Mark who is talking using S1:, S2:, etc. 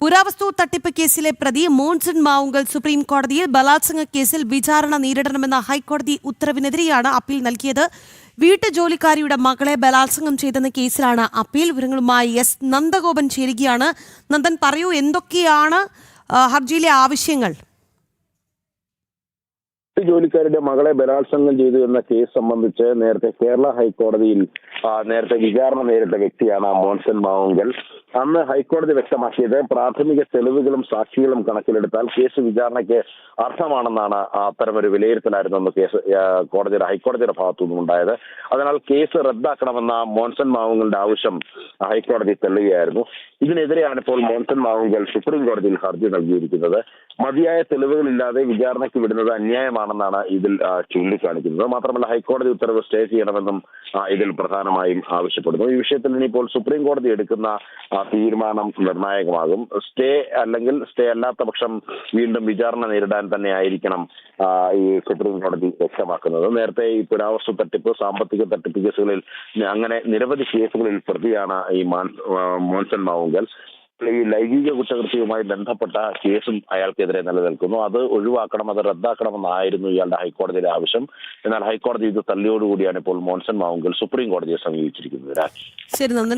S1: പുരാവസ്തു തട്ടിപ്പ് കേസിലെ പ്രതി മോൺസൺ മാവുങ്കൽ സുപ്രീം കോടതിയിൽ ബലാത്സംഗ കേസിൽ വിചാരണ നേരിടണമെന്ന ഹൈക്കോടതി ഉത്തരവിനെതിരെയാണ് അപ്പീൽ നൽകിയത്. വീട്ടുജോലിക്കാരിയുടെ മകളെ ബലാത്സംഗം ചെയ്തെന്ന കേസിലാണ് അപ്പീൽ. വിവരങ്ങളുമായി എസ് നന്ദഗോപൻ ചേരുകയാണ്. നന്ദൻ, പറയൂ, എന്തൊക്കെയാണ് ഹർജിയിലെ ആവശ്യങ്ങൾ?
S2: ജോലിക്കാരുടെ മകളെ ബലാത്സംഗം ചെയ്തു എന്ന കേസ് സംബന്ധിച്ച് നേരത്തെ കേരള ഹൈക്കോടതിയിൽ നേരത്തെ വിചാരണ നേരിട്ട വ്യക്തിയാണ് മോൺസൺ മാവുങ്കൽ. അന്ന് ഹൈക്കോടതി വ്യക്തമാക്കിയത് പ്രാഥമിക തെളിവുകളും സാക്ഷികളും കണക്കിലെടുത്താൽ കേസ് വിചാരണയ്ക്ക് അർഹമാണെന്നാണ് അത്തരമൊരു വിലയിരുത്തലായിരുന്നു കേസ് ഹൈക്കോടതിയുടെ ഭാഗത്തുനിന്നും ഉണ്ടായത്. അതിനാൽ കേസ് റദ്ദാക്കണമെന്ന മോൺസൺ മാവുങ്കലിന്റെ ആവശ്യം ഹൈക്കോടതി തള്ളുകയായിരുന്നു. ഇതിനെതിരെയാണ് ഇപ്പോൾ മോൺസൺ മാവുങ്കൽ സുപ്രീം കോടതിയിൽ ഹർജി നൽകിയിരിക്കുന്നത്. മതിയായ തെളിവുകളില്ലാതെ വിചാരണയ്ക്ക് വിടുന്നത് അന്യായമാണെന്നാണ് ഇതിൽ ചൂണ്ടിക്കാണിക്കുന്നത്. മാത്രമല്ല ഹൈക്കോടതി ഉത്തരവ് സ്റ്റേ ചെയ്യണമെന്നും ഇതിൽ പ്രധാനമായും ആവശ്യപ്പെടുന്നു. ഈ വിഷയത്തിൽ ഇനിയിപ്പോൾ സുപ്രീം കോടതി എടുക്കുന്ന തീരുമാനം നിർണായകമാകും. സ്റ്റേ അല്ലെങ്കിൽ സ്റ്റേ അല്ലാത്ത പക്ഷം വീണ്ടും വിചാരണ നേരിടാൻ തന്നെ ആയിരിക്കണം ഈ സുപ്രീം കോടതി വ്യക്തമാക്കുന്നത്. നേരത്തെ ഈ പുരാവസ്തു തട്ടിപ്പ്, സാമ്പത്തിക തട്ടിപ്പ് കേസുകളിൽ അങ്ങനെ നിരവധി കേസുകളിൽ പ്രതിയാണ് ഈ മോൺസൺ മാവുങ്കൽ. ഈ ലൈംഗിക കുറ്റകൃത്യവുമായി ബന്ധപ്പെട്ട കേസും അയാൾക്കെതിരെ നിലനിൽക്കുന്നു. അത് ഒഴിവാക്കണം, അത് റദ്ദാക്കണമെന്നായിരുന്നു ഇയാളുടെ ഹൈക്കോടതിയുടെ ആവശ്യം. എന്നാൽ ഹൈക്കോടതി ഇത് തള്ളിയോടുകൂടിയാണ് ഇപ്പോൾ മോൺസൺ മാവുങ്കൽ സുപ്രീം കോടതിയെ സമീപിച്ചിരിക്കുന്നത്.
S1: ശരി, നന്ദൻ.